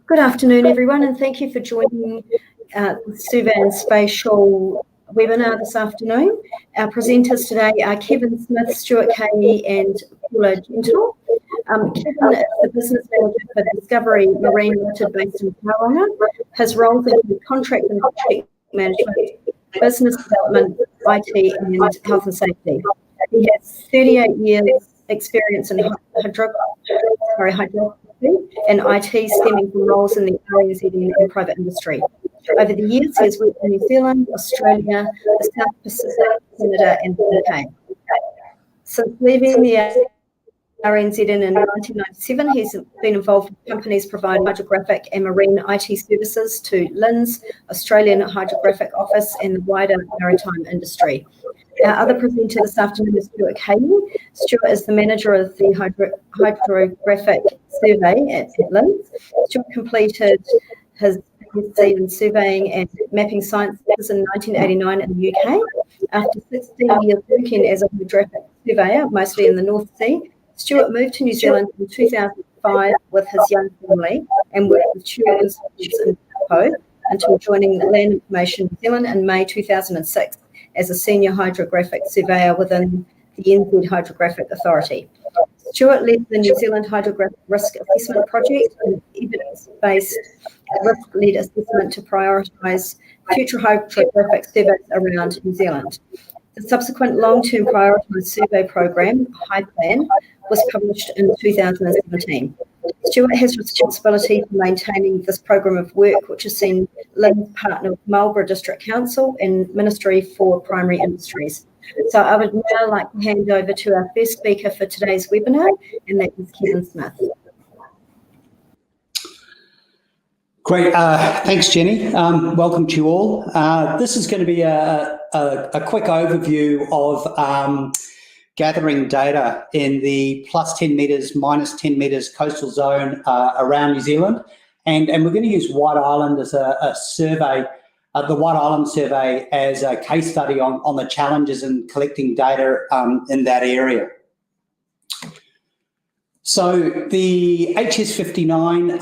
Good afternoon, everyone, and thank you for joining the Survey and Spatial webinar this afternoon. Our presenters today are Kevin Smith, Stuart Kay, and Paula Gentle. Kevin is the business manager for Discovery Marine Limited based in Whangaroa. His roles include contract and project management, business development, IT, and health and safety. He has 38 years experience in hydrography and IT stemming from roles in the RNZ and private industry. Over the years, he has worked in New Zealand, Australia, the South Pacific, Canada, and the UK. Since leaving the RNZ in 1997, he's been involved with companies providing hydrographic and marine IT services to LINZ, Australian Hydrographic Office, and the wider maritime industry. Our other presenter this afternoon is Stuart Hihi. Stuart is the manager of the hydrographic survey at LINZ. Stuart completed his PhD in surveying and mapping sciences in 1989 in the UK. After 16 years working as a hydrographic surveyor, mostly in the North Sea, Stuart moved to New Zealand in 2005 with his young family and worked with Turing Institutes in Taupo until joining Land Information New Zealand in May 2006 as a senior hydrographic surveyor within the NZ Hydrographic Authority. Stuart led the New Zealand Hydrographic Risk Assessment Project, an evidence-based risk-led assessment to prioritise future hydrographic surveys around New Zealand. The subsequent long-term prioritised survey programme, HyPlan, was published in 2017. Stuart has responsibility for maintaining this programme of work, which has seen LINZ partner with Marlborough District Council and Ministry for Primary Industries. So I would now like to hand over to our first speaker for today's webinar, and that is Kevin Smith. Great, thanks Jenny. Welcome to you all. This is going to be a quick overview of gathering data in the plus 10 metres, minus 10 metres coastal zone around New Zealand. And we're going to use White Island as a survey, the White Island survey as a case study on the challenges in collecting data in that area. So the HS59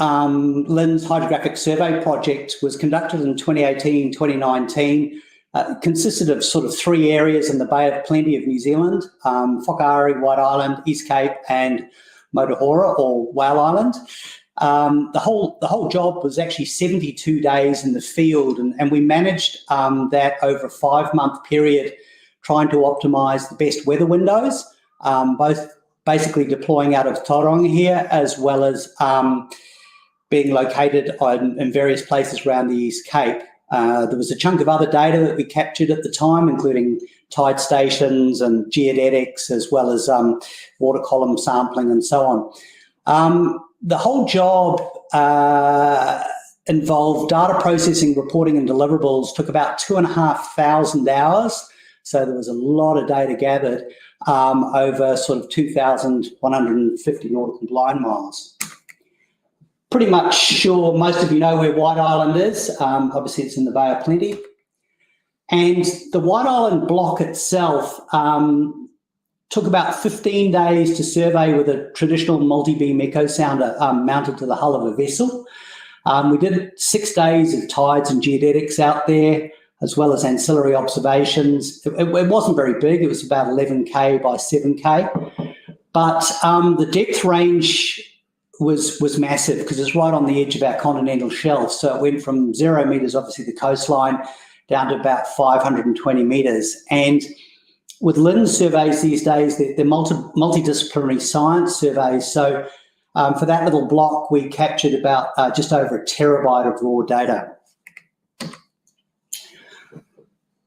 LINZ Hydrographic Survey Project was conducted in 2018-2019. Consisted of sort of three areas in the Bay of Plenty of New Zealand, Whakaari, White Island, East Cape, and Motuhora or Whale Island. The whole job was actually 72 days in the field, and we managed that over a 5-month period, trying to optimise the best weather windows, both basically deploying out of Tauranga here, as well as being located in various places around the East Cape. There was a chunk of other data that we captured at the time, including tide stations and geodetics, as well as water column sampling and so on. The whole job involved data processing, reporting and deliverables, took about 2,500 hours. So there was a lot of data gathered over sort of 2,150 nautical line miles. Pretty much sure most of you know where White Island is. Obviously, it's in the Bay of Plenty. And the White Island block itself took about 15 days to survey with a traditional multi-beam echo sounder mounted to the hull of a vessel. We did 6 days of tides and geodetics out there, as well as ancillary observations. It wasn't very big. It was about 11K by 7K. But the depth range was massive because it's right on the edge of our continental shelf. So it went from 0 metres, obviously the coastline, down to about 520 metres. And with LINZ surveys these days, they're multidisciplinary science surveys. So for that little block, we captured about just over 1 terabyte of raw data.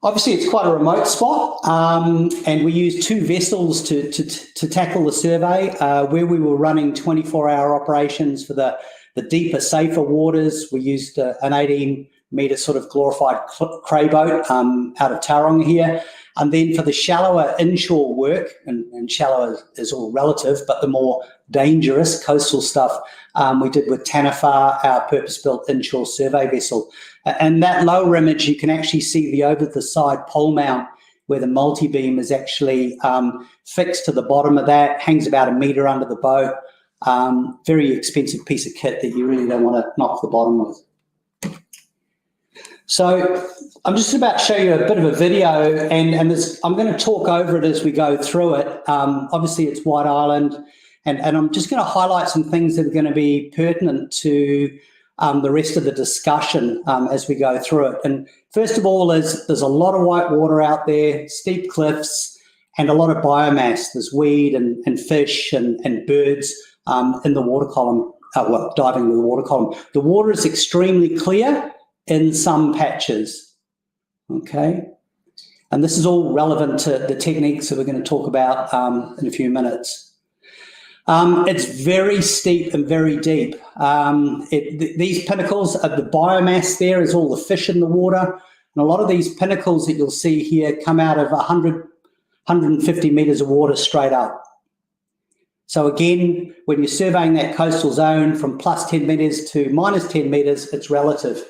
Obviously, it's quite a remote spot, and we used 2 vessels to tackle the survey, where we were running 24-hour operations for the deeper, safer waters. We used an 18-metre sort of glorified cray boat out of Tauranga here. And then for the shallower inshore work, and shallow is all relative, but the more dangerous coastal stuff we did with Tanafar, our purpose-built inshore survey vessel. And that lower image, you can actually see the over-the-side pole mount where the multi-beam is actually fixed to the bottom of that, hangs about 1 metre under the boat. Very expensive piece of kit that you really don't want to knock the bottom with. So I'm just about to show you a bit of a video, and I'm going to talk over it as we go through it. Obviously, it's White Island, and I'm just going to highlight some things that are going to be pertinent to the rest of the discussion as we go through it. And first of all, there's a lot of white water out there, steep cliffs, and a lot of biomass. There's weed and fish and birds in the water column, diving into the water column. The water is extremely clear in some patches, okay? And this is all relevant to the techniques that we're going to talk about in a few minutes. It's very steep and very deep. These pinnacles, the biomass there is all the fish in the water, and a lot of these pinnacles that you'll see here come out of 150 metres of water straight up. So again, when you're surveying that coastal zone from plus 10 metres to minus 10 metres, it's relative.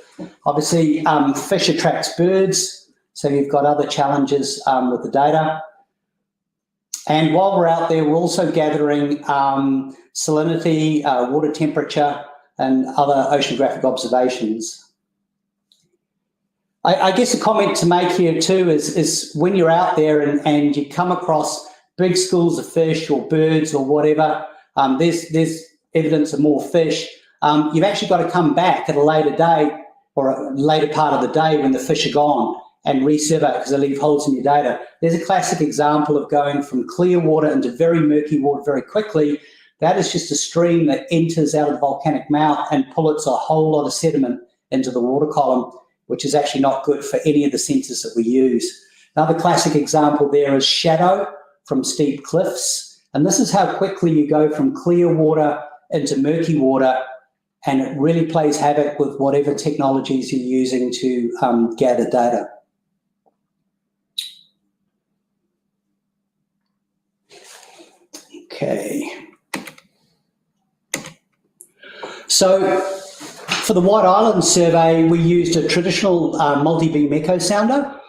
Obviously, fish attracts birds, so you've got other challenges with the data. And while we're out there, we're also gathering salinity, water temperature, and other oceanographic observations. I guess a comment to make here too is when you're out there and you come across big schools of fish or birds or whatever, there's evidence of more fish. You've actually got to come back at a later day or a later part of the day when the fish are gone and resurvey because they leave holes in your data. There's a classic example of going from clear water into very murky water very quickly. That is just a stream that enters out of the volcanic mouth and pullets a whole lot of sediment into the water column, which is actually not good for any of the sensors that we use. Another classic example there is shadow from steep cliffs. And this is how quickly you go from clear water into murky water, and it really plays havoc with whatever technologies you're using to gather data. Okay. So for the White Island survey, we used a traditional multi-beam echo sounder,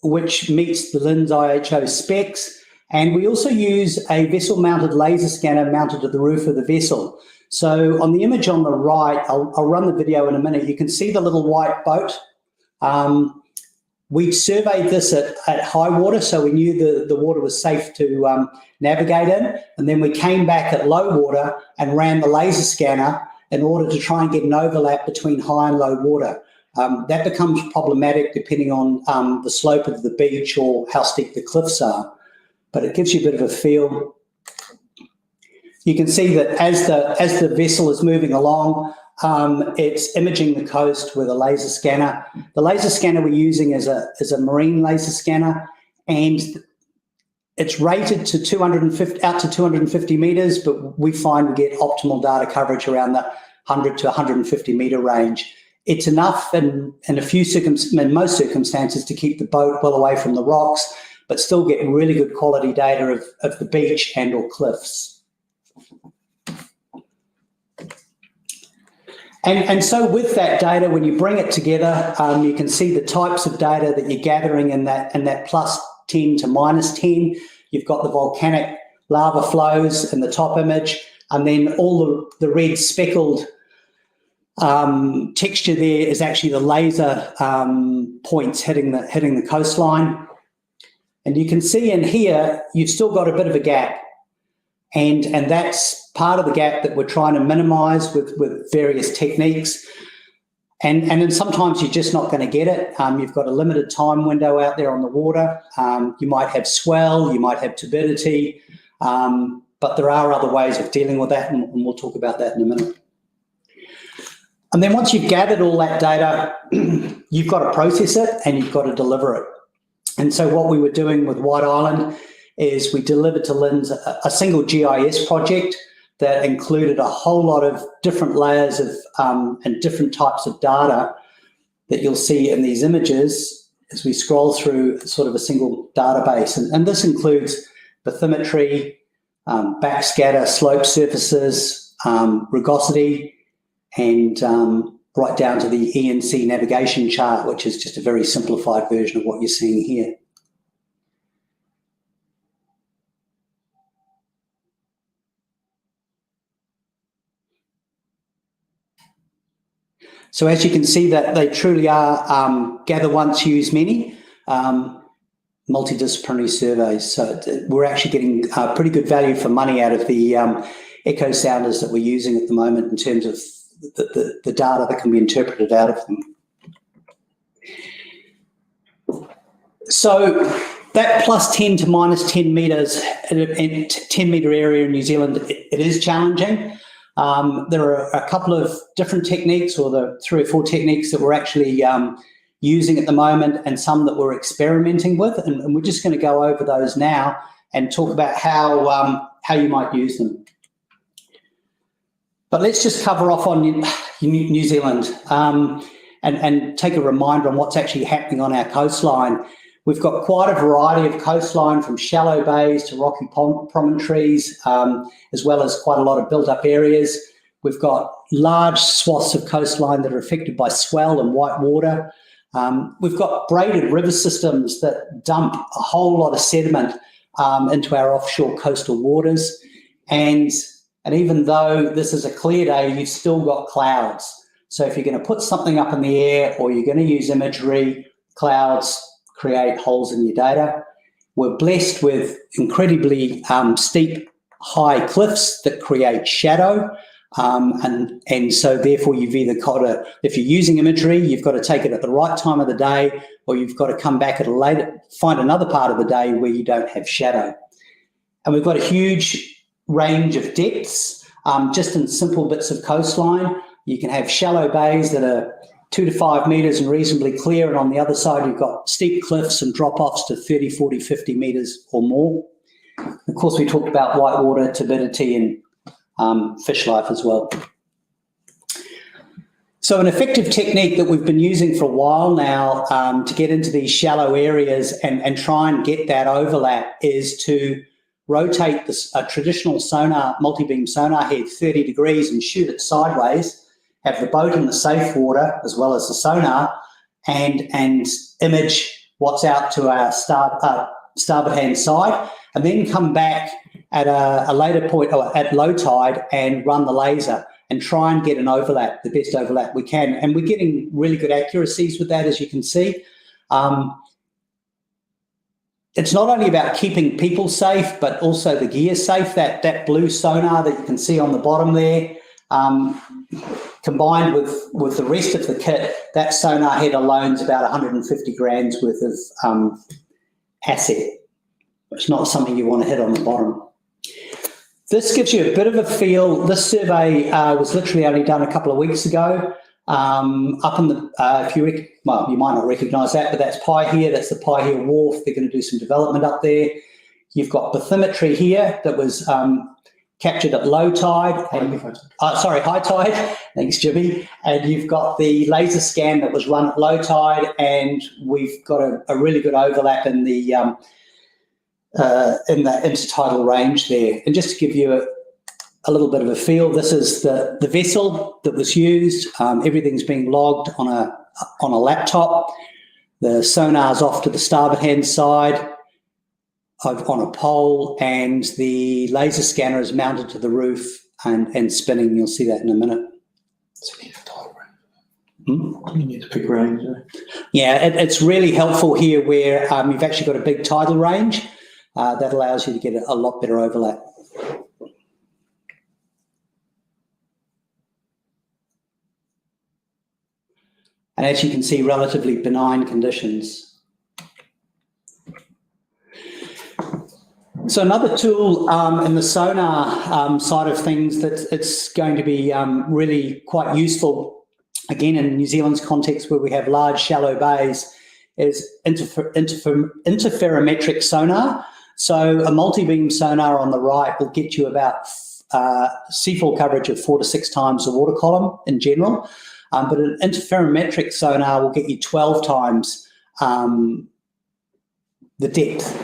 which meets the LINS IHO specs. And we also use a vessel-mounted laser scanner mounted to the roof of the vessel. So on the image on the right, I'll run the video in a minute, you can see the little white boat. We surveyed this at high water, so we knew the water was safe to navigate in. And then we came back at low water and ran the laser scanner in order to try and get an overlap between high and low water. That becomes problematic depending on the slope of the beach or how steep the cliffs are, but it gives you a bit of a feel. You can see that as the vessel is moving along, it's imaging the coast with a laser scanner. The laser scanner we're using is a marine laser scanner, and it's rated to 250 metres, but we find we get optimal data coverage around the 100 to 150 metre range. It's enough in most circumstances to keep the boat well away from the rocks, but still get really good quality data of the beach and or cliffs. And so with that data, when you bring it together, you can see the types of data that you're gathering in that plus 10 to minus 10. You've got the volcanic lava flows in the top image, and then all the red speckled texture there is actually the laser points hitting the coastline. And you can see in here, you've still got a bit of a gap. And that's part of the gap that we're trying to minimize with various techniques. And then sometimes you're just not going to get it. You've got a limited time window out there on the water. You might have swell, you might have turbidity, but there are other ways of dealing with that, and we'll talk about that in a minute. And then once you've gathered all that data, you've got to process it and you've got to deliver it. And so what we were doing with White Island is we delivered to LINS a single GIS project that included a whole lot of different layers of and different types of data that you'll see in these images as we scroll through sort of a single database. And this includes bathymetry, backscatter, slope surfaces, rugosity, and right down to the ENC navigation chart, which is just a very simplified version of what you're seeing here. So as you can see, that they truly are gather once, use many, multidisciplinary surveys. So we're actually getting pretty good value for money out of the echo sounders that we're using at the moment in terms of the data that can be interpreted out of them. So that plus 10 to minus 10 metres in 10 metre area in New Zealand, it is challenging. There are a couple of different techniques, or the 3 or 4 techniques that we're actually using at the moment, and some that we're experimenting with, and we're just going to go over those now and talk about how you might use them. But let's just cover off on New Zealand and take a reminder on what's actually happening on our coastline. We've got quite a variety of coastline, from shallow bays to rocky promontories, as well as quite a lot of built-up areas. We've got large swaths of coastline that are affected by swell and white water. We've got braided river systems that dump a whole lot of sediment into our offshore coastal waters. And even though this is a clear day, you've still got clouds. So if you're going to put something up in the air, or you're going to use imagery, clouds create holes in your data. We're blessed with incredibly steep, high cliffs that create shadow. And so therefore you've either got to, if you're using imagery, you've got to take it at the right time of the day, or you've got to come back at a later, find another part of the day where you don't have shadow. And we've got a huge range of depths, just in simple bits of coastline. You can have shallow bays that are 2 to 5 metres and reasonably clear, and on the other side you've got steep cliffs and drop-offs to 30, 40, 50 metres or more. Of course, we talked about whitewater, turbidity, and fish life as well. So an effective technique that we've been using for a while now to get into these shallow areas and try and get that overlap is to rotate a traditional sonar, multi-beam sonar head 30 degrees and shoot it sideways, have the boat in the safe water as well as the sonar, and image what's out to our starboard hand side, and then come back at a later point, or at low tide, and run the laser and try and get an overlap, the best overlap we can. And we're getting really good accuracies with that, as you can see. It's not only about keeping people safe, but also the gear safe. That blue sonar that you can see on the bottom there, combined with the rest of the kit, that sonar head alone is about 150 grand's worth of asset. It's not something you want to hit on the bottom. This gives you a bit of a feel. This survey was literally only done a couple of weeks ago. Up in the, you might not recognise that, but that's Hihi. That's the Hihi Wharf. They're going to do some development up there. You've got bathymetry here that was captured at low tide. High tide. Thanks, Jimmy. And you've got the laser scan that was run at low tide, and we've got a really good overlap in the intertidal range there. And just to give you a little bit of a feel, this is the vessel that was used. Everything's being logged on a laptop. The sonar's off to the starboard hand side on a pole, and the laser scanner is mounted to the roof and spinning. You'll see that in a minute. So you need a tidal range. You need to pick range. Yeah, it's really helpful here where you've actually got a big tidal range. That allows you to get a lot better overlap. And as you can see, relatively benign conditions. So another tool in the sonar side of things that it's going to be really quite useful, again in New Zealand's context where we have large shallow bays, is interferometric sonar. So a multi-beam sonar on the right will get you about seafloor coverage of 4 to 6 times the water column in general. But an interferometric sonar will get you 12 times the depth.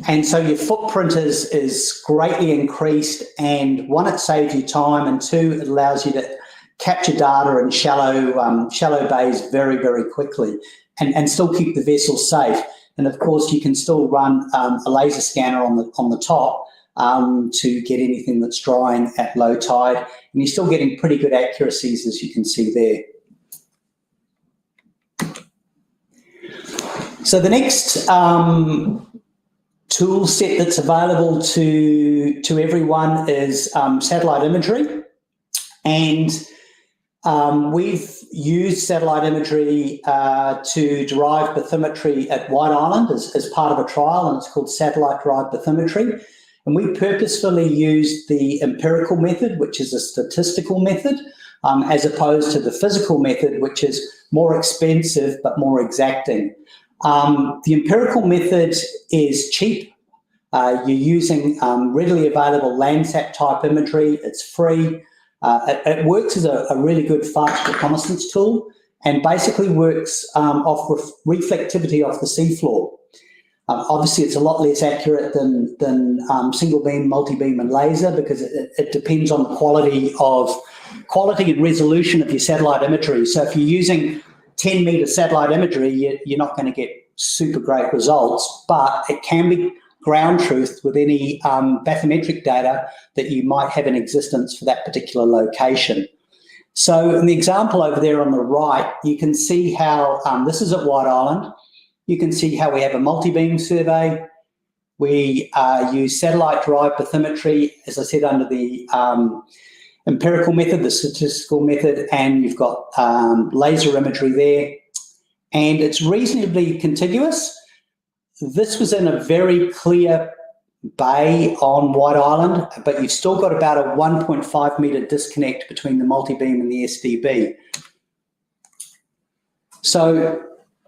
And so your footprint is greatly increased, and one, it saves you time, and two, it allows you to capture data in shallow bays very, very quickly and still keep the vessel safe. And of course, you can still run a laser scanner on the top to get anything that's drying at low tide, and you're still getting pretty good accuracies, as you can see there. So the next tool set that's available to everyone is satellite imagery. And we've used satellite imagery to derive bathymetry at White Island as part of a trial, and it's called satellite-derived bathymetry. And we purposefully used the empirical method, which is a statistical method, as opposed to the physical method, which is more expensive but more exacting. The empirical method is cheap. You're using readily available Landsat type imagery. It's free. It works as a really good fast reconnaissance tool, and basically works off reflectivity off the seafloor. Obviously, it's a lot less accurate than single beam, multi-beam and laser, because it depends on the quality and resolution of your satellite imagery. So if you're using 10-meter satellite imagery, you're not going to get super great results, but it can be ground truth with any bathymetric data that you might have in existence for that particular location. So in the example over there on the right, you can see how, this is at White Island, you can see how we have a multi-beam survey. We use satellite-derived bathymetry, as I said, under the empirical method, the statistical method, and you've got laser imagery there. And it's reasonably contiguous. This was in a very clear bay on White Island, but you've still got about a 1.5 metre disconnect between the multi-beam and the SDB. So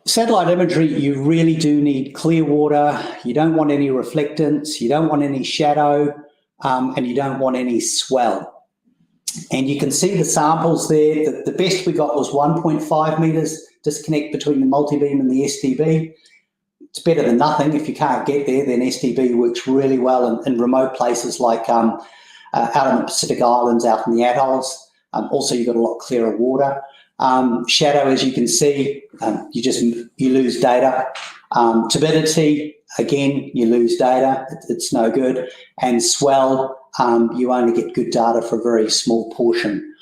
satellite imagery, you really do need clear water. You don't want any reflectance, you don't want any shadow, and you don't want any swell. And you can see the samples there. The best we got was 1.5 metres disconnect between the multi-beam and the SDB. It's better than nothing. If you can't get there, then SDB works really well in remote places like out in the Pacific Islands, out in the atolls. Also, you've got a lot clearer water. Shadow, as you can see, you lose data. Turbidity, again, you lose data. It's no good. And swell, you only get good data for a very small portion.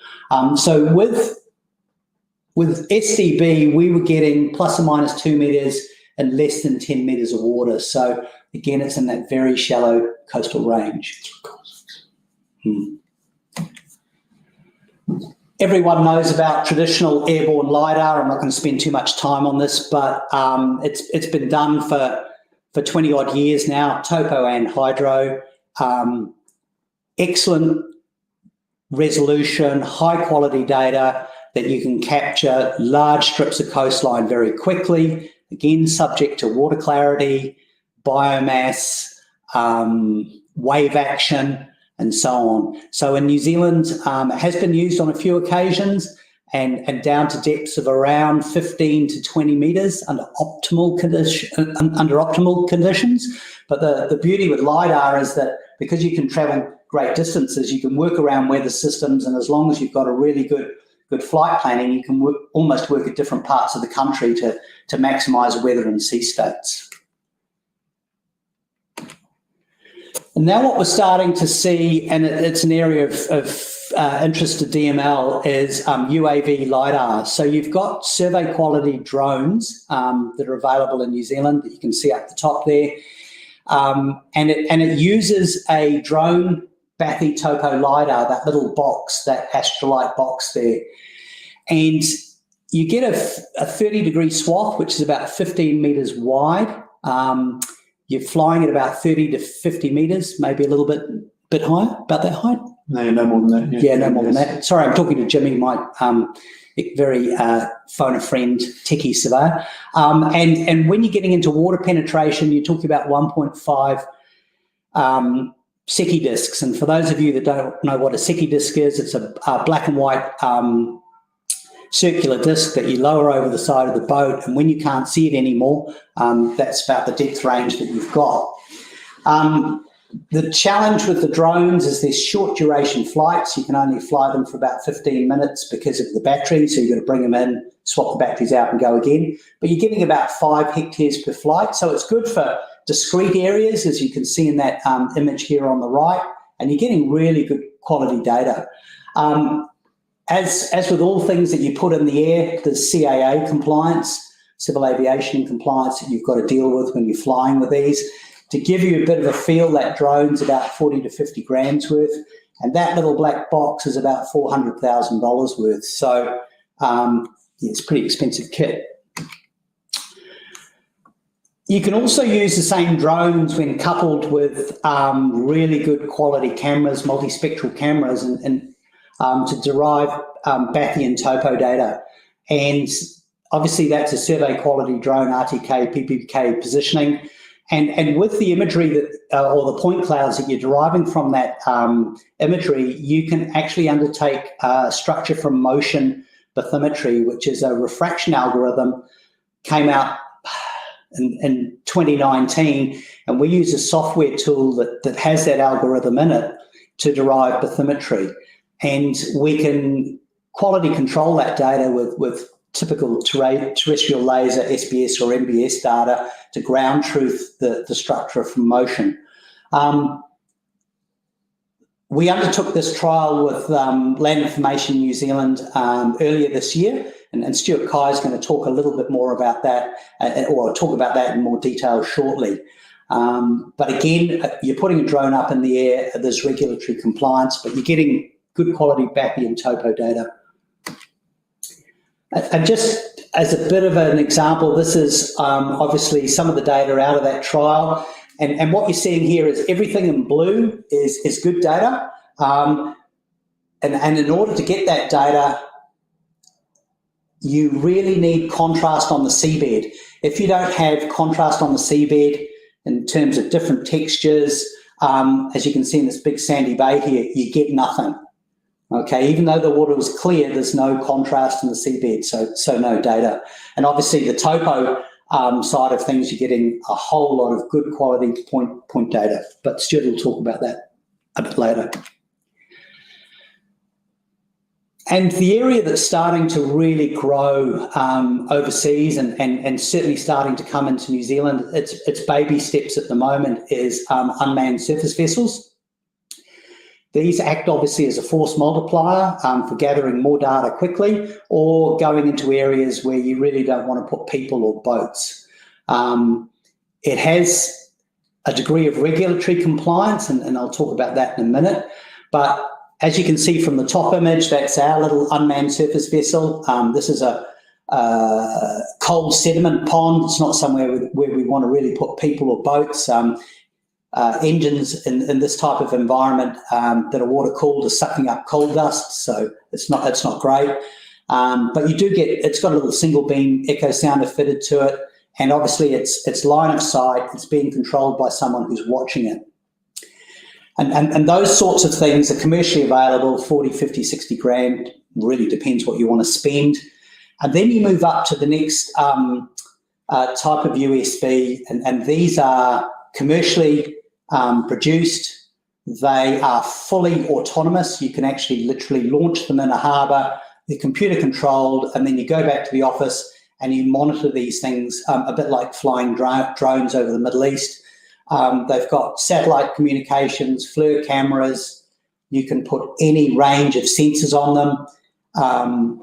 So with SDB, we were getting plus or minus 2 metres and less than 10 metres of water. So again, it's in that very shallow coastal range. Everyone knows about traditional airborne LiDAR. I'm not going to spend too much time on this, but it's been done for 20 odd years now, topo and hydro. Excellent resolution, high quality data that you can capture large strips of coastline very quickly. Again, subject to water clarity, biomass, wave action, and so on. So in New Zealand, it has been used on a few occasions and down to depths of around 15 to 20 metres under optimal conditions. But the beauty with LiDAR is that because you can travel great distances, you can work around weather systems, and as long as you've got a really good flight planning, you can almost work at different parts of the country to maximise weather and sea states. And now what we're starting to see, and it's an area of interest to DML, is UAV LiDAR. So you've got survey quality drones that are available in New Zealand that you can see up the top there. And it uses a drone bathy topo LiDAR, that little box, that astrolight box there. And you get a 30-degree swath, which is about 15 metres wide. You're flying at about 30 to 50 metres, maybe a little bit higher, about that height. No more than that. Yeah, no more than that. Sorry, I'm talking to Jimmy, my very phone-a-friend techie surveyor. And when you're getting into water penetration, you're talking about 1.5 Secchi discs. And for those of you that don't know what a Secchi disc is, it's a black and white circular disc that you lower over the side of the boat, and when you can't see it anymore, that's about the depth range that you've got. The challenge with the drones is there's short duration flights. You can only fly them for about 15 minutes because of the battery, so you've got to bring them in, swap the batteries out and go again. But you're getting about 5 hectares per flight, so it's good for discrete areas, as you can see in that image here on the right, and you're getting really good quality data. As with all things that you put in the air, there's CAA compliance. civil aviation compliance that you've got to deal with when you're flying with these. To give you a bit of a feel, that drone's about 40 to 50 grand's worth, and that little black box is about $400,000 worth. So it's a pretty expensive kit. You can also use the same drones when coupled with really good quality cameras, multispectral cameras, and to derive Bathy and topo data. And obviously that's a survey quality drone, RTK, PPK positioning. And with the imagery that, or the point clouds that you're deriving from that imagery, you can actually undertake structure from motion bathymetry, which is a refraction algorithm, came out in 2019, and we use a software tool that has that algorithm in it to derive bathymetry. And we can quality control that data with typical terrestrial laser, SBS or MBS data to ground truth the structure from motion. We undertook this trial with Land Information New Zealand earlier this year, and Stuart Kai is going to talk a little bit more about that, or talk about that in more detail shortly. But again, you're putting a drone up in the air, there's regulatory compliance, but you're getting good quality Bathy and topo data. And just as a bit of an example, this is obviously some of the data out of that trial. And what you're seeing here is everything in blue is good data. And in order to get that data, you really need contrast on the seabed. If you don't have contrast on the seabed in terms of different textures, as you can see in this big sandy bay here, you get nothing. Okay, even though the water was clear, there's no contrast in the seabed, so no data. And obviously the topo side of things, you're getting a whole lot of good quality point data, but Stuart will talk about that a bit later. And the area that's starting to really grow overseas and certainly starting to come into New Zealand, it's baby steps at the moment, is unmanned surface vessels. These act obviously as a force multiplier for gathering more data quickly, or going into areas where you really don't want to put people or boats. It has a degree of regulatory compliance, and I'll talk about that in a minute. But as you can see from the top image, that's our little unmanned surface vessel. This is a cold sediment pond. It's not somewhere where we want to really put people or boats. Engines in this type of environment that are water cooled are sucking up coal dust, so it's not great. But you do get, it's got a little single beam echo sounder fitted to it, and obviously it's line of sight. It's being controlled by someone who's watching it. And those sorts of things are commercially available, 40, 50, 60 grand, really depends what you want to spend. And then you move up to the next type of USV, and these are commercially produced. They are fully autonomous. You can actually literally launch them in a harbour. They're computer controlled, and then you go back to the office and you monitor these things a bit like flying drones over the Middle East. They've got satellite communications, FLIR cameras. You can put any range of sensors on them.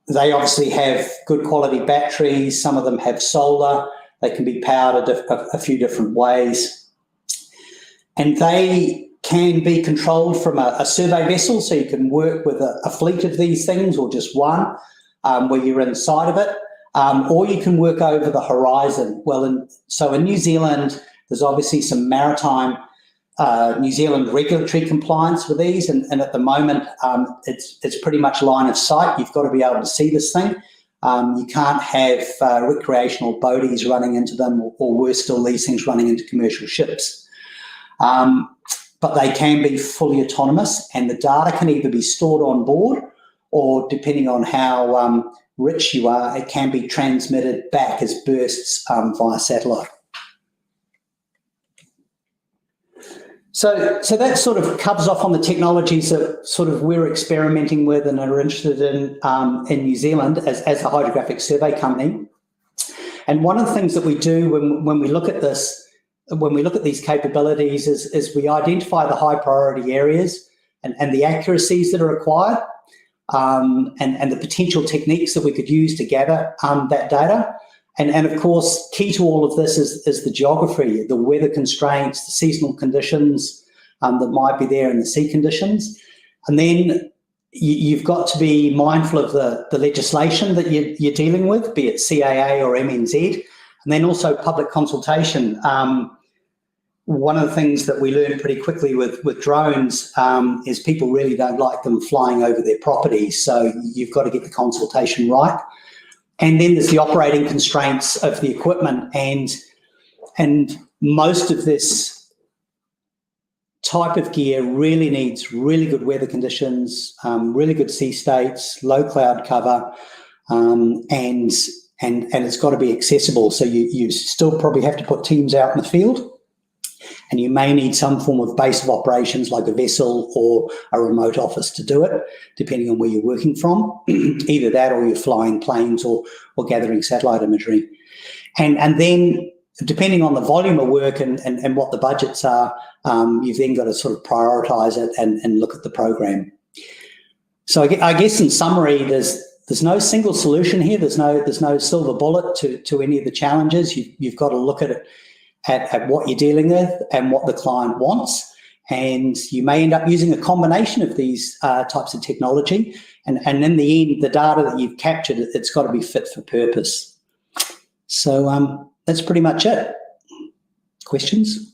They obviously have good quality batteries. Some of them have solar. They can be powered a few different ways. And they can be controlled from a survey vessel, so you can work with a fleet of these things, or just one, where you're inside of it, or you can work over the horizon. Well, so in New Zealand, there's obviously some maritime New Zealand regulatory compliance with these, and at the moment, it's pretty much line of sight. You've got to be able to see this thing. You can't have recreational boaties running into them, or worse still, these things running into commercial ships. But they can be fully autonomous, and the data can either be stored on board, or depending on how rich you are, it can be transmitted back as bursts via satellite. So that sort of covers off on the technologies that sort of we're experimenting with and are interested in New Zealand as a hydrographic survey company. And one of the things that we do when we look at this, when we look at these capabilities, is we identify the high priority areas and the accuracies that are required, and the potential techniques that we could use to gather that data. And of course, key to all of this is the geography, the weather constraints, the seasonal conditions that might be there, and the sea conditions. And then you've got to be mindful of the legislation that you're dealing with, be it CAA or MNZ, and then also public consultation. One of the things that we learned pretty quickly with drones is people really don't like them flying over their property, so you've got to get the consultation right. And then there's the operating constraints of the equipment, and most of this type of gear really needs really good weather conditions, really good sea states, low cloud cover, and it's got to be accessible. So you still probably have to put teams out in the field, and you may need some form of base of operations like a vessel or a remote office to do it, depending on where you're working from. Either that or you're flying planes or gathering satellite imagery. And then depending on the volume of work and what the budgets are, you've then got to sort of prioritise it and look at the program. So I guess in summary, there's no single solution here. There's no silver bullet to any of the challenges. You've got to look at it at what you're dealing with and what the client wants. And you may end up using a combination of these types of technology. And in the end, the data that you've captured, it's got to be fit for purpose. So that's pretty much it. Questions?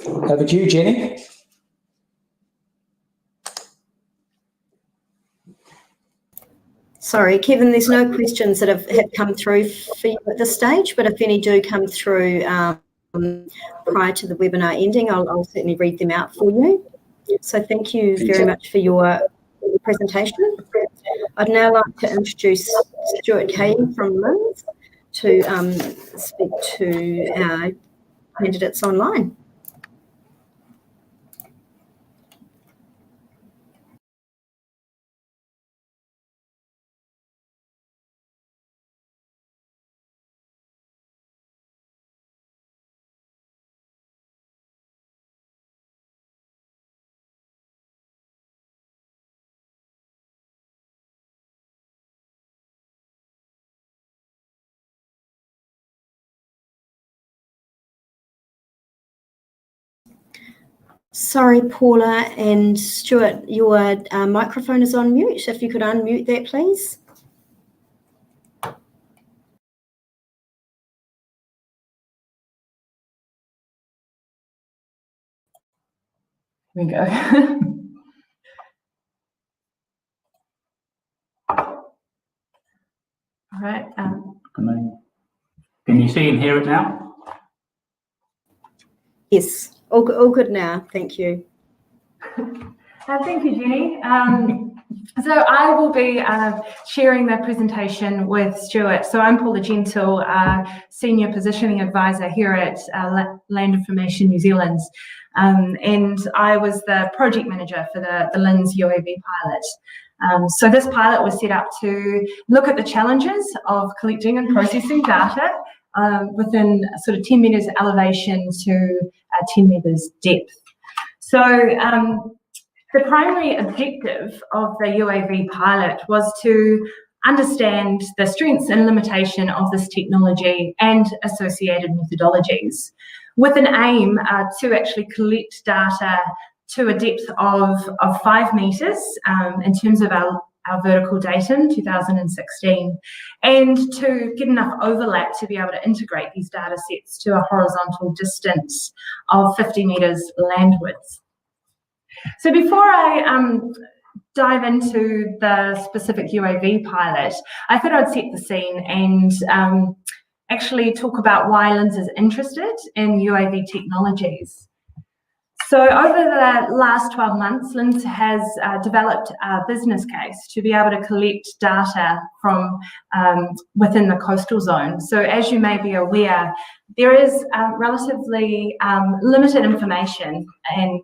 Over to you, Jenny. Sorry, Kevin, there's no questions that have come through for you at this stage, but if any do come through prior to the webinar ending, I'll certainly read them out for you. So thank you very much for your presentation. I'd now like to introduce Stuart Cahy from LINZ to speak to our candidates online. Sorry, Paula and Stuart, your microphone is on mute. If you could unmute that, please. Here we go. All right. Can you see and hear it now? Yes, all good now. Thank you. Thank you, Jenny. So I will be sharing the presentation with Stuart. So I'm Paula Gentle, Senior Positioning Advisor here at Land Information New Zealand. And I was the project manager for the LINZ UAV pilot. So this pilot was set up to look at the challenges of collecting and processing data within sort of 10 metres elevation to 10 metres depth. So the primary objective of the UAV pilot was to understand the strengths and limitation of this technology and associated methodologies, with an aim to actually collect data to a depth of 5 metres in terms of our vertical datum 2016, and to get enough overlap to be able to integrate these data sets to a horizontal distance of 50 metres landwards. So before I dive into the specific UAV pilot, I thought I'd set the scene and actually talk about why LINZ is interested in UAV technologies. So over the last 12 months, LINZ has developed a business case to be able to collect data from within the coastal zone. So as you may be aware, there is relatively limited information in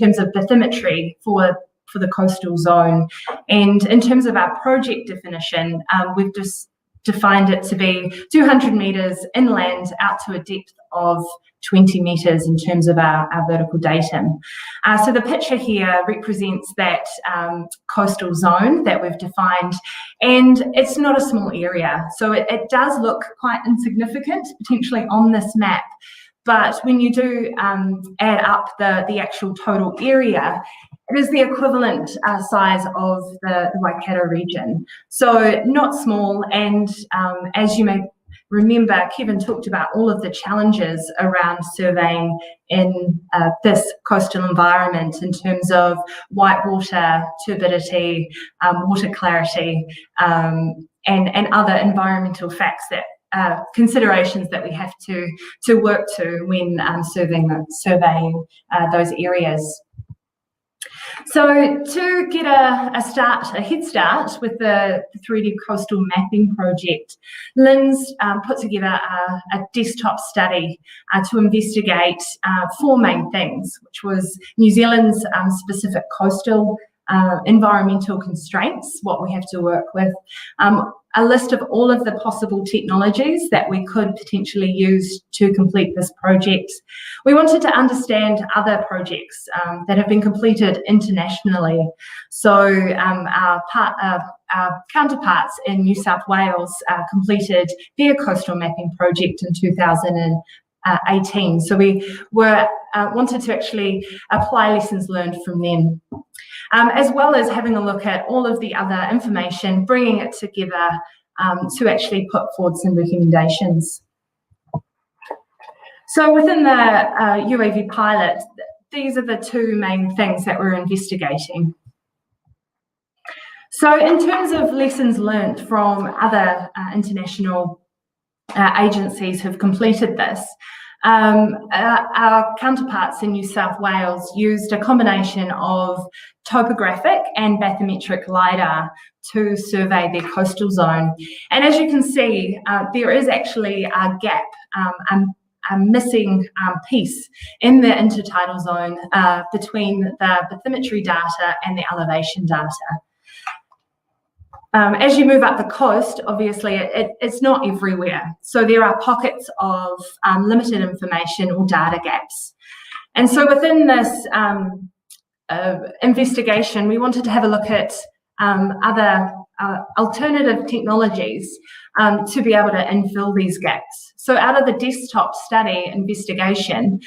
terms of bathymetry for the coastal zone. And in terms of our project definition, we've just defined it to be 200 metres inland out to a depth of 20 metres in terms of our vertical datum. So the picture here represents that coastal zone that we've defined, and it's not a small area. So it does look quite insignificant potentially on this map, but when you do add up the actual total area, it is the equivalent size of the Waikato region. So not small, and as you may remember, Kevin talked about all of the challenges around surveying in this coastal environment in terms of white water, turbidity, water clarity, and other environmental facts that considerations that we have to work to when surveying those areas. So to get a head start with the 3D coastal mapping project, Lynn's put together a desktop study to investigate 4 main things, which was New Zealand's specific coastal environmental constraints, what we have to work with, a list of all of the possible technologies that we could potentially use to complete this project. We wanted to understand other projects that have been completed internationally. So our counterparts in New South Wales completed their coastal mapping project in 2018. So we wanted to actually apply lessons learned from them. As well as having a look at all of the other information, bringing it together to actually put forward some recommendations. So within the UAV pilot, these are the 2 main things that we're investigating. So in terms of lessons learned from other international agencies who've completed this, our counterparts in New South Wales used a combination of topographic and bathymetric LiDAR to survey their coastal zone. And as you can see, there is actually a gap, a missing piece in the intertidal zone between the bathymetry data and the elevation data. As you move up the coast, obviously it's not everywhere. So there are pockets of limited information or data gaps. And so within this investigation, we wanted to have a look at other alternative technologies to be able to infill these gaps. So out of the desktop study investigation,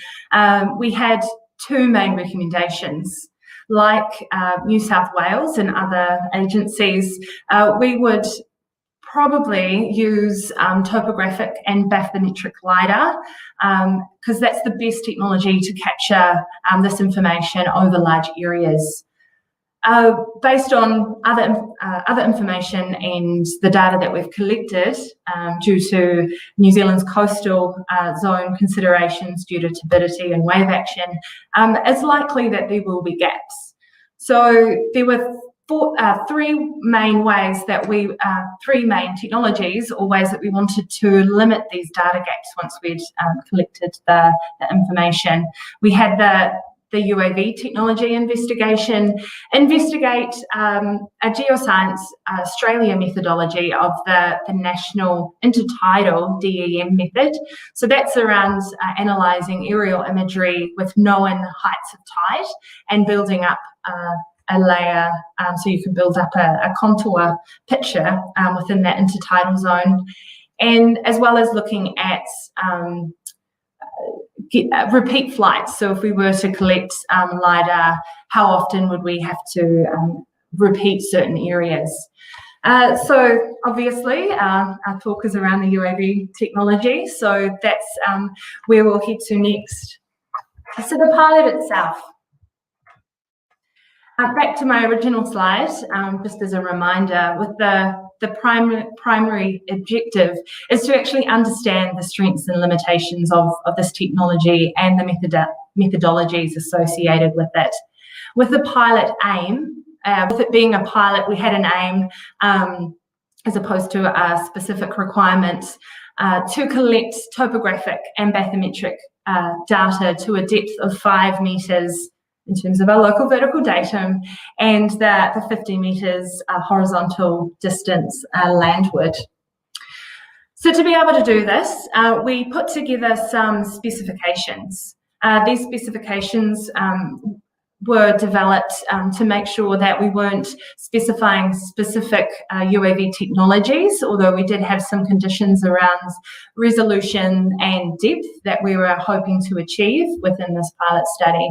we had 2 main recommendations. Like New South Wales and other agencies, we would probably use topographic and bathymetric LiDAR because that's the best technology to capture this information over large areas. Based on other information and the data that we've collected due to New Zealand's coastal zone considerations due to turbidity and wave action, it's likely that there will be gaps. So there were 3 main ways that 3 main technologies or ways that we wanted to limit these data gaps once we'd collected the information. We had the UAV technology investigate a Geoscience Australia methodology of the National Intertidal DEM method. So that's around analysing aerial imagery with known heights of tide and building up a layer so you can build up a contour picture within that intertidal zone, and as well as looking at repeat flights. So if we were to collect LiDAR, how often would we have to repeat certain areas? So obviously our talk is around the UAV technology, so that's where we'll head to next. So the pilot itself. Back to my original slide, just as a reminder, with the primary objective is to actually understand the strengths and limitations of this technology and the methodologies associated with it. With the pilot aim, with it being a pilot, we had an aim as opposed to a specific requirement to collect topographic and bathymetric data to a depth of 5 metres in terms of our local vertical datum, and the 50 metres horizontal distance landward. So to be able to do this, we put together some specifications. These specifications were developed to make sure that we weren't specifying specific UAV technologies, although we did have some conditions around resolution and depth that we were hoping to achieve within this pilot study.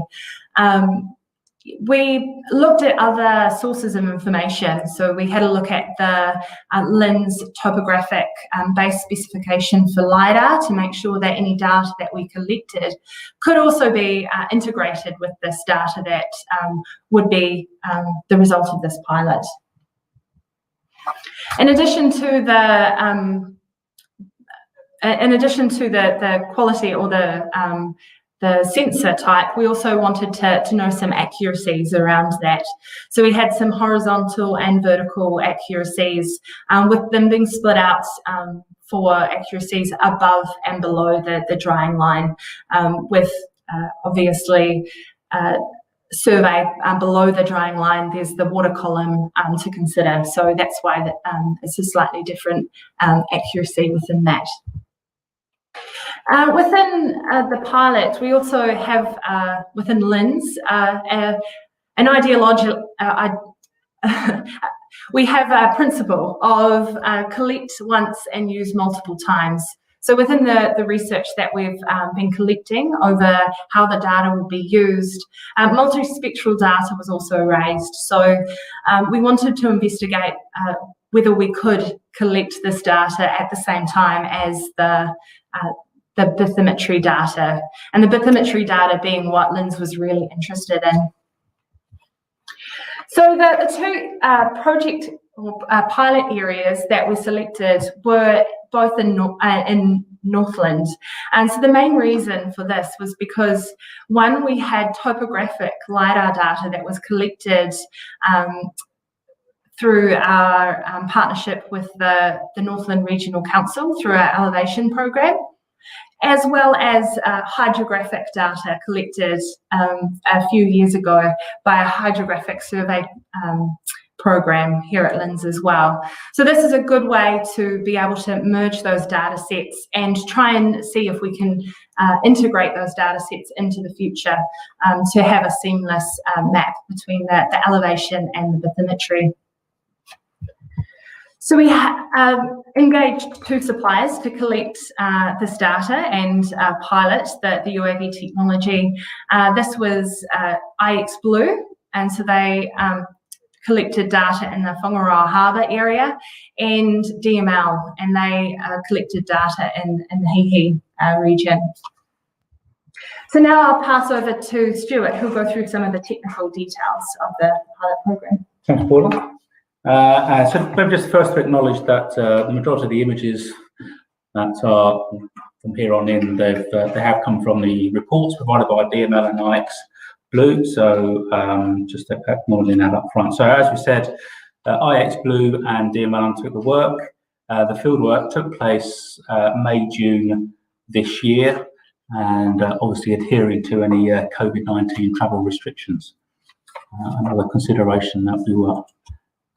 We looked at other sources of information. So we had a look at the LINS topographic base specification for LiDAR to make sure that any data that we collected could also be integrated with this data that would be the result of this pilot. In addition to the quality or the sensor type, we also wanted to know some accuracies around that. So we had some horizontal and vertical accuracies, with them being split out for accuracies above and below the drying line, with obviously survey below the drying line, there's the water column to consider. So that's why it's a slightly different accuracy within that. Within the pilot, we also have within LINS an ideological. We have a principle of collect once and use multiple times. So within the research that we've been collecting over how the data will be used, multispectral data was also raised. So we wanted to investigate whether we could collect this data at the same time as the bathymetry data, and the bathymetry data being what LINS was really interested in. So the two project pilot areas that we selected were both in Northland. And so the main reason for this was because, one, we had topographic LiDAR data that was collected through our partnership with the Northland Regional Council through our elevation program, as well as hydrographic data collected a few years ago by a hydrographic survey program here at LINS as well. So this is a good way to be able to merge those data sets and try and see if we can integrate those data sets into the future to have a seamless map between the elevation and the bathymetry. So we engaged two suppliers to collect this data and pilot the UAV technology. This was IX Blue, and so they collected data in the Whangaroa harbour area, and DML, and they collected data in the Hihi region. So now I'll pass over to Stuart, who'll go through some of the technical details of the pilot program. Thanks, Paula. So maybe just first to acknowledge that the majority of the images that are from here on in, they have come from the reports provided by DML and IX Blue. So just acknowledging that up front. So as we said, IX Blue and DML undertook the work. The field work took place May, June this year, and obviously adhering to any COVID-19 travel restrictions. Another consideration that we were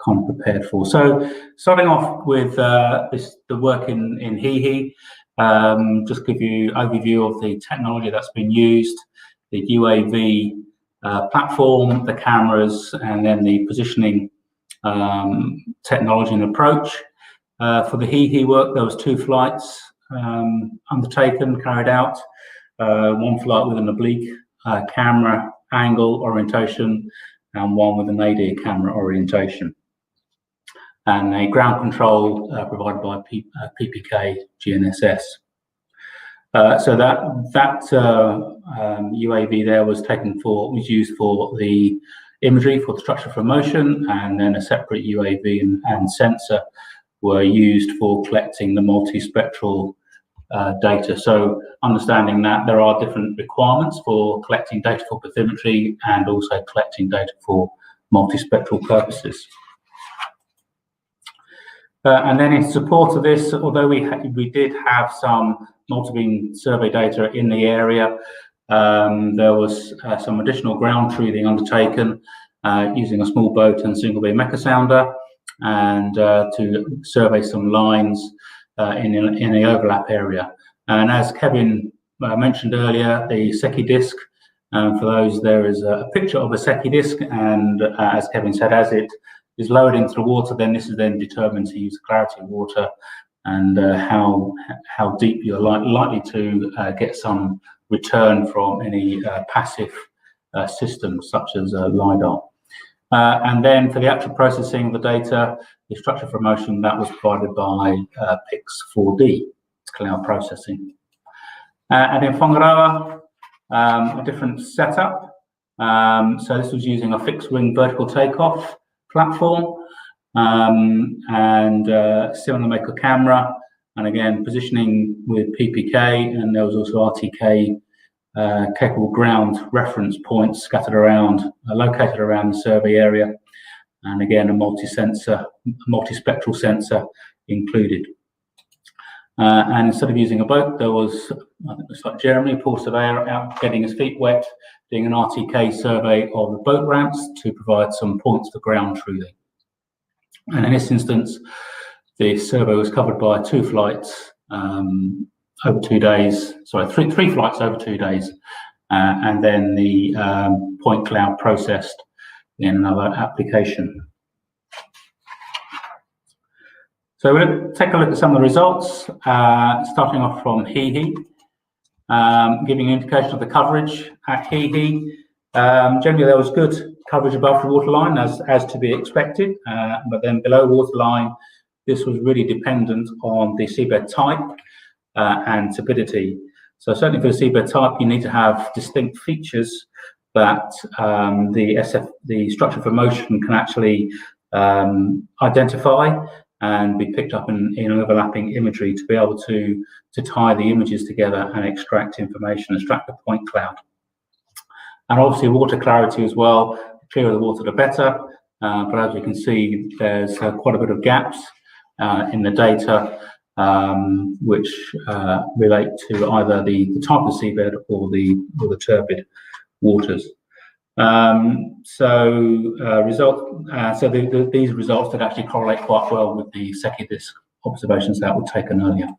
kind of prepared for. So starting off with the work in Hihi, just give you an overview of the technology that's been used, the UAV platform, the cameras, and then the positioning technology and approach. For the Hihi work, there was 2 flights undertaken, carried out. One flight with an oblique camera angle orientation, and one with an AD camera orientation, and a ground control provided by PPK GNSS. So that UAV there was used for the imagery for the structure for motion, and then a separate UAV and sensor were used for collecting the multispectral data. So understanding that there are different requirements for collecting data for bathymetry and also collecting data for multispectral purposes. And then in support of this, although we did have some multi-beam survey data in the area, There was some additional ground truthing undertaken using a small boat and single beam echo sounder, and to survey some lines in the overlap area. And as Kevin mentioned earlier, the SECI disk, for those, there is a picture of a SECI disk, and as Kevin said, as it is lowered into the water, then this is then determined to use the clarity of water and how deep you're likely to get some return from any passive systems such as LiDAR. And then for the actual processing of the data, the structure for motion, that was provided by Pix4D, cloud processing. And in Whangaroa, a different setup. So this was using a fixed wing vertical takeoff platform, and cinemaker camera, and again positioning with PPK, and there was also RTK capable ground reference points scattered around, located around the survey area, and again a multispectral sensor included. And instead of using a boat, there was, I think it's like Jeremy, pool surveyor, out getting his feet wet, doing an RTK survey of the boat ramps to provide some points for ground truthing. And in this instance, the survey was covered by 2 flights over 2 days, sorry, three flights over 2 days, and then the point cloud processed in another application. So we'll take a look at some of the results, starting off from Hihi, giving an indication of the coverage at Hihi. Generally, there was good coverage above the waterline, as to be expected, but then below waterline, this was really dependent on the seabed type and turbidity. So certainly for the seabed type, you need to have distinct features that the structure for motion can actually identify and be picked up in overlapping imagery to be able to tie the images together and extract information, extract the point cloud. And obviously water clarity as well. The clearer the water, the better. But as you can see, there's quite a bit of gaps in the data, which relate to either the type of seabed or the turbid waters. These results did actually correlate quite well with the SECI disk observations that were taken earlier.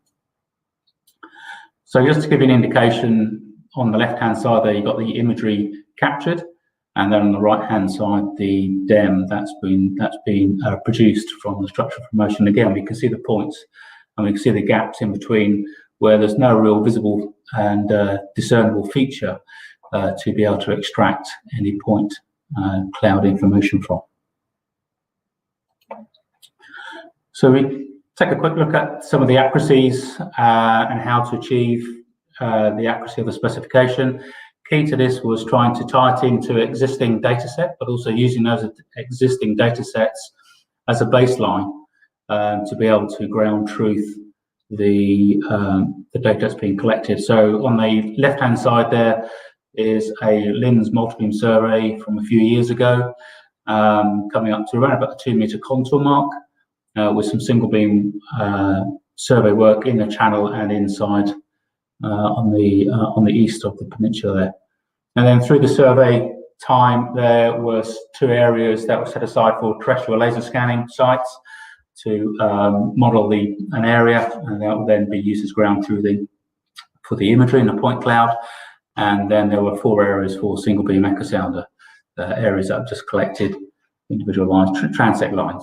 So just to give you an indication, on the left-hand side there, you've got the imagery captured, and then on the right-hand side, the DEM that's been produced from the structure for motion. Again, we can see the points, and we can see the gaps in between where there's no real visible and discernible feature to be able to extract any point cloud information from. So we take a quick look at some of the accuracies and how to achieve the accuracy of the specification. Key to this was trying to tie it into existing data set, but also using those existing data sets as a baseline to be able to ground truth the data that's being collected. So on the left-hand side there is a LINS multi-beam survey from a few years ago, coming up to around about the 2 meter contour mark, with some single beam survey work in the channel and inside on the east of the peninsula there. And then through the survey time, there was 2 areas that were set aside for terrestrial laser scanning sites to model an area, and that will then be used as ground truthing for the imagery in the point cloud. And then there were 4 areas for single beam echo sounder, areas that have just collected individual lines, transect lines.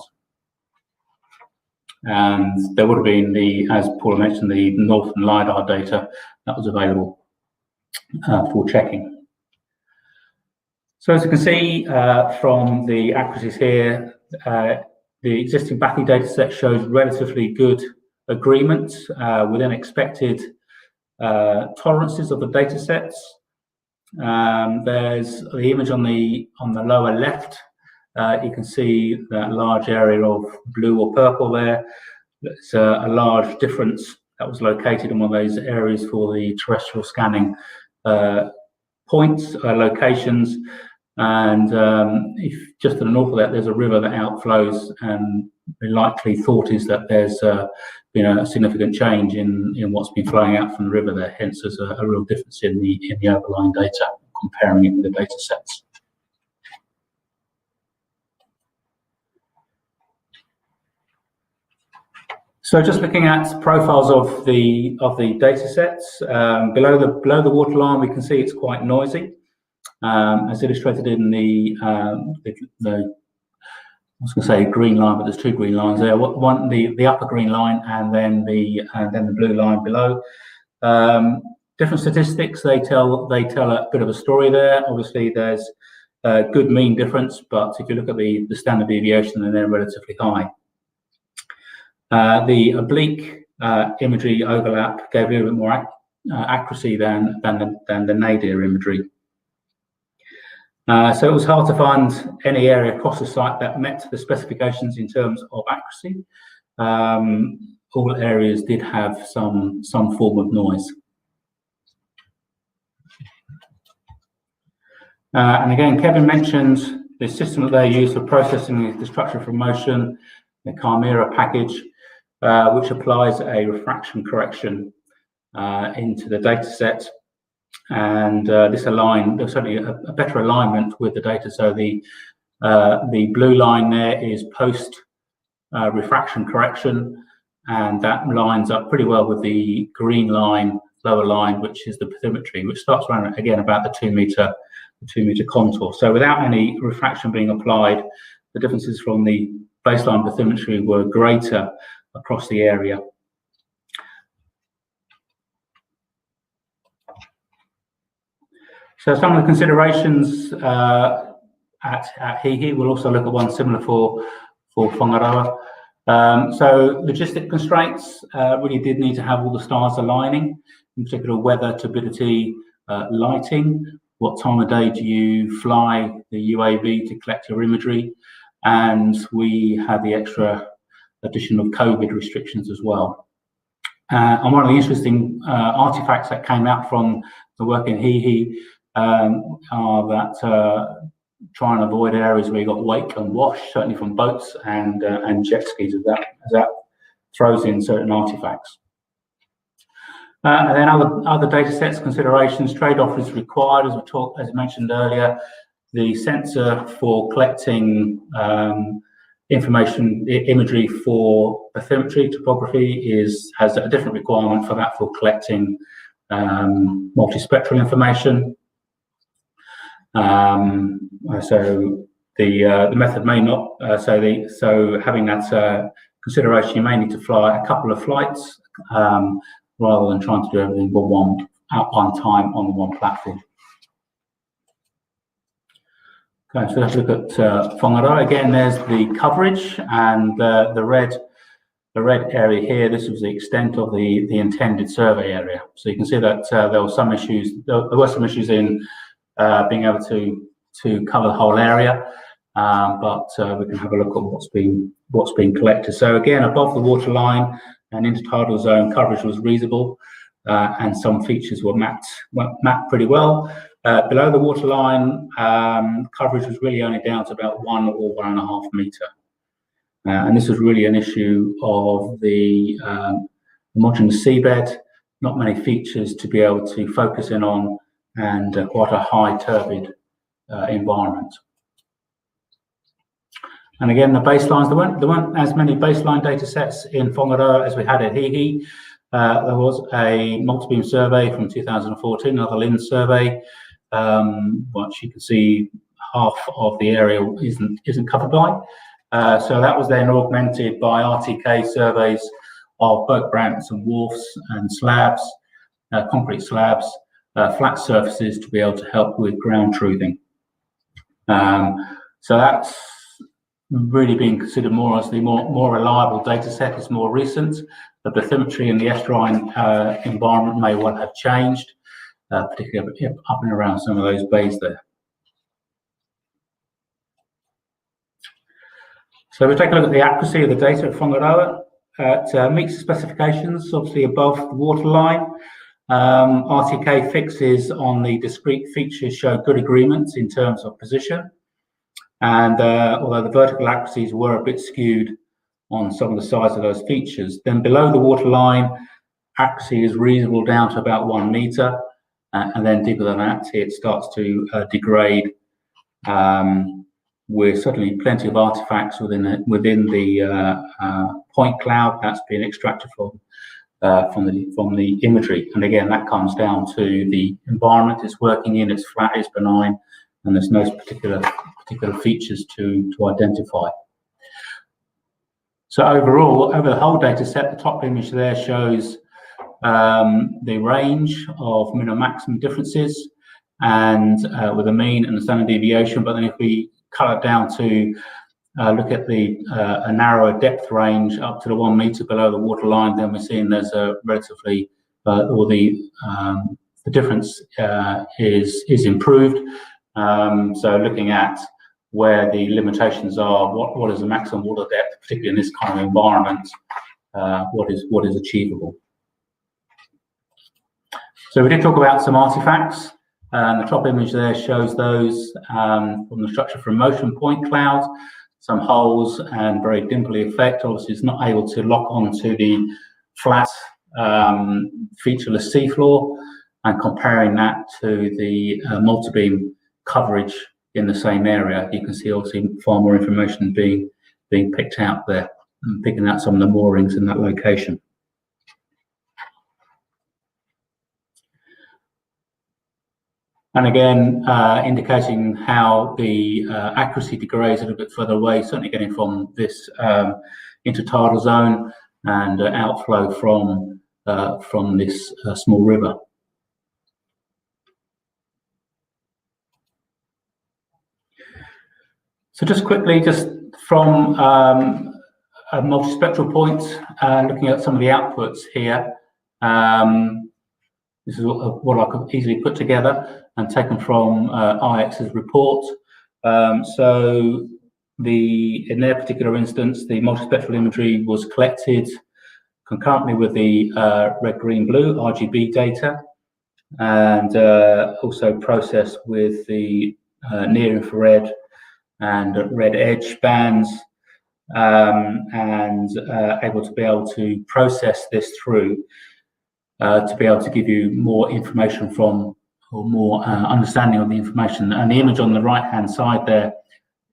And there would have been as Paula mentioned, the northern LiDAR data that was available for checking. So as you can see from the accuracies here, the existing Bathy data set shows relatively good agreement within expected tolerances of the data sets. There's the image on the lower left. You can see that large area of blue or purple there. It's a large difference that was located in one of those areas for the terrestrial scanning points, locations. And if just to the north of that, there's a river that outflows, and the likely thought is that there's been a significant change in what's been flowing out from the river there. Hence, there's a real difference in the overlying data, comparing it with the data sets. So just looking at profiles of the data sets, below the waterline, we can see it's quite noisy, as illustrated in the I was going to say green line, but there's two green lines there. One, the upper green line, and then the blue line below. Different statistics, they tell a bit of a story there. Obviously, there's a good mean difference, but if you look at the standard deviation, then they're relatively high. The oblique imagery overlap gave a little bit more accuracy than the nadir imagery. So it was hard to find any area across the site that met the specifications in terms of accuracy. All areas did have some form of noise. And again, Kevin mentioned the system that they use for processing the structure from motion, the Chimera package, which applies a refraction correction into the data set. And there's certainly a better alignment with the data. So the blue line there is post refraction correction, and that lines up pretty well with the green line, lower line, which is the bathymetry, which starts around again about the 2 meter contour. So without any refraction being applied, the differences from the baseline bathymetry were greater across the area. So some of the considerations at Hihi, we'll also look at one similar for Whangaroa. So logistic constraints really did need to have all the stars aligning, in particular weather, turbidity, lighting. What time of day do you fly the UAV to collect your imagery? And we had the extra addition of COVID restrictions as well. And one of the interesting artifacts that came out from the work in Hihi are that try and avoid areas where you got wake and wash, certainly from boats and jet skis, as that throws in certain artifacts. And then other data sets considerations, trade-off is required, as mentioned earlier. The sensor for collecting imagery for bathymetry topography has a different requirement for that for collecting multispectral information. So the method may not. So having that consideration, you may need to fly a couple of flights rather than trying to do everything at one time on the one platform. Okay, so let's look at Whangaroa. Again, there's the coverage, and the red area here. This was the extent of the intended survey area. So you can see that there were some issues. There were some issues in being able to cover the whole area, but we can have a look at what's being collected. So again, above the waterline and intertidal zone, coverage was reasonable, and some features were mapped pretty well. Below the waterline, coverage was really only down to about 1 or 1.5 meter. And this was really an issue of the homogeneous seabed, not many features to be able to focus in on, and quite a high turbid environment. And again, the baselines, there weren't as many baseline data sets in Whangaroa as we had at Hihi. There was a multi-beam survey from 2014, another LINS survey, which you can see half of the area isn't covered by. So that was then augmented by RTK surveys of boat ramps and wharfs and slabs, concrete slabs, flat surfaces to be able to help with ground truthing. So that's really being considered more as the more reliable data set. Is more recent. The bathymetry in the estuarine environment may well have changed, particularly up and around some of those bays there. So we take a look at the accuracy of the data at Whangaroa. It meets the specifications, obviously above the waterline. RTK fixes on the discrete features show good agreements in terms of position. And although the vertical accuracies were a bit skewed on some of the sides of those features, then below the waterline, accuracy is reasonable down to about 1 metre. And then deeper than that, it starts to degrade. With certainly plenty of artifacts within the point cloud that's being extracted from the imagery. And again, that comes down to the environment it's working in. It's flat, it's benign, and there's no particular features to identify. So overall, over the whole data set, the top image there shows the range of minimum maximum differences, and with a mean and a standard deviation. But then if we cut it down to look at a narrower depth range up to the 1 metre below the waterline, then we're seeing there's a relatively, or the difference is improved. So looking at where the limitations are, what is the maximum water depth, particularly in this kind of environment, what is achievable. So we did talk about some artifacts. And the top image there shows those from the structure from motion point clouds, some holes and very dimply effect. Obviously, it's not able to lock onto the flat featureless seafloor, and comparing that to the multi-beam coverage in the same area, you can see obviously far more information being picked out there, and picking out some of the moorings in that location. And again, indicating how the accuracy degrades a little bit further away, certainly getting from this intertidal zone and outflow from this small river. So just quickly, just from a multispectral point, looking at some of the outputs here. This is what I could easily put together and taken from IX's report. So in their particular instance, the multispectral imagery was collected concurrently with the red, green, blue RGB data, and also processed with the near infrared and red edge bands, and able to process this through to be able to give you more information from, or more understanding of the information. And the image on the right hand side there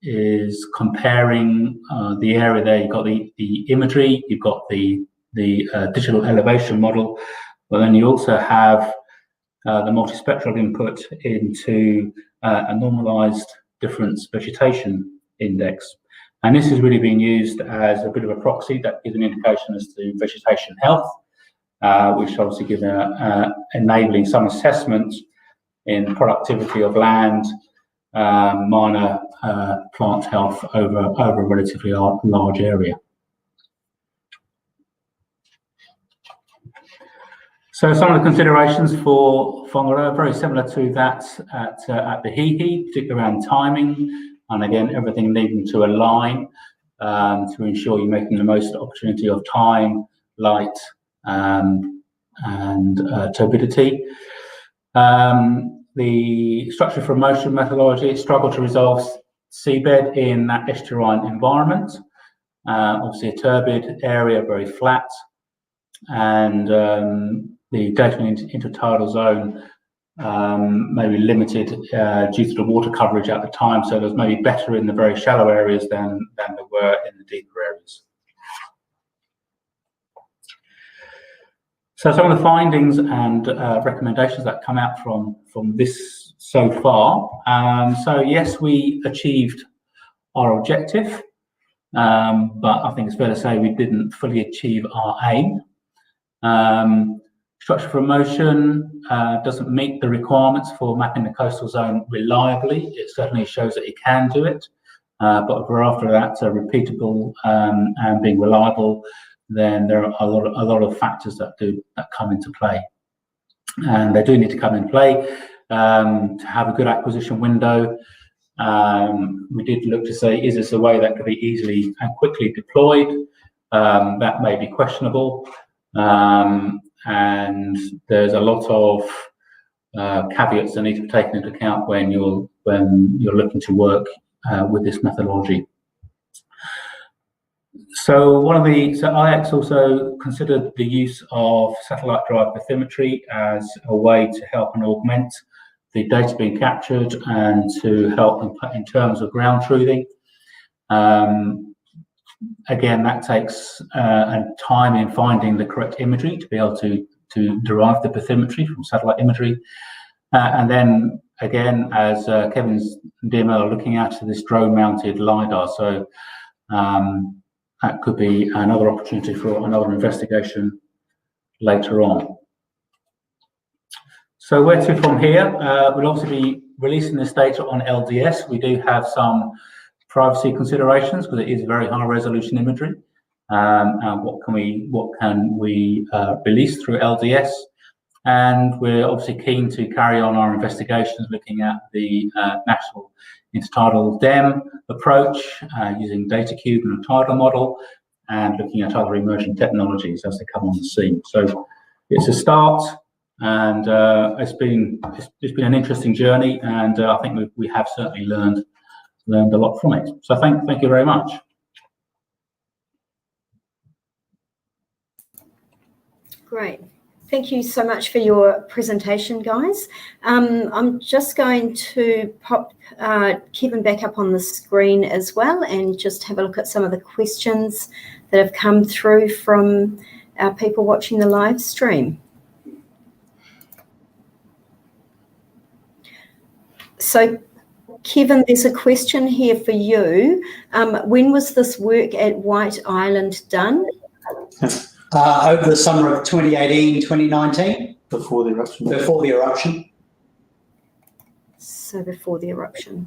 is comparing the area there. You've got the imagery, you've got the digital elevation model, but then you also have the multispectral input into a normalized difference vegetation index. And this is really being used as a bit of a proxy that gives an indication as to vegetation health, which obviously give enabling some assessment in productivity of land, minor plant health over a relatively large area. So some of the considerations for Whangaroa are very similar to that at the Hihi, particularly around timing, and again, everything needing to align to ensure you're making the most opportunity of time, light, and turbidity. The structure from motion methodology struggled to resolve seabed in that estuarine environment. Obviously a turbid area, very flat, and the data intertidal zone may be limited due to the water coverage at the time, so there's maybe better in the very shallow areas than there were in the deeper areas. So some of the findings and recommendations that come out from this so far. So yes, we achieved our objective, but I think it's fair to say we didn't fully achieve our aim. Structure from motion doesn't meet the requirements for mapping the coastal zone reliably. It certainly shows that it can do it, but if we're after that repeatable and being reliable, then there are a lot of factors that come into play, and they do need to come in play to have a good acquisition window. We did look to say, is this a way that could be easily and quickly deployed? That may be questionable. and there's a lot of caveats that need to be taken into account when you're looking to work with this methodology. So IX also considered the use of satellite drive bathymetry as a way to help and augment the data being captured and to help in terms of ground truthing. Again, that takes time in finding the correct imagery to be able to derive the bathymetry from satellite imagery. And then again, as Kevin's demo, looking at this drone-mounted LiDAR. So that could be another opportunity for another investigation later on. So where to from here? We'll also be releasing this data on LDS. We do have some privacy considerations because it is very high resolution imagery. And what can we release through LDS? And we're obviously keen to carry on our investigations looking at the national intertidal DEM approach using DataCube and a tidal model, and looking at other emerging technologies as they come on the scene. So it's a start, and it's been an interesting journey, and I think we have certainly learned a lot from it. So thank you very much. Great. Thank you so much for your presentation, guys. I'm just going to pop Kevin back up on the screen as well and just have a look at some of the questions that have come through from our people watching the live stream. So, Kevin, there's a question here for you. When was this work at White Island done? Over the summer of 2018, 2019. Before the eruption. Before the eruption. So before the eruption.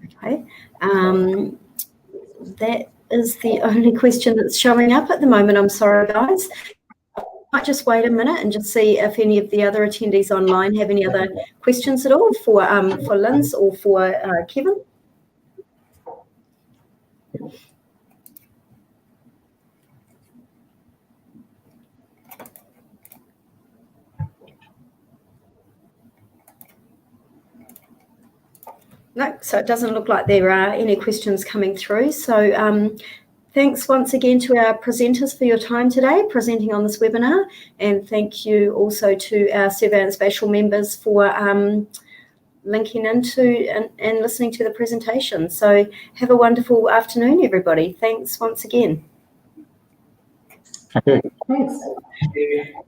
Okay. That is the only question that's showing up at the moment. I'm sorry, guys. I might just wait a minute and just see if any of the other attendees online have any other questions at all for Linz or for Kevin. No, so it doesn't look like there are any questions coming through. So thanks once again to our presenters for your time today, presenting on this webinar. And thank you also to our Survey and Spatial members for linking into and listening to the presentation. So have a wonderful afternoon, everybody. Thanks once again. Thank you. Thanks.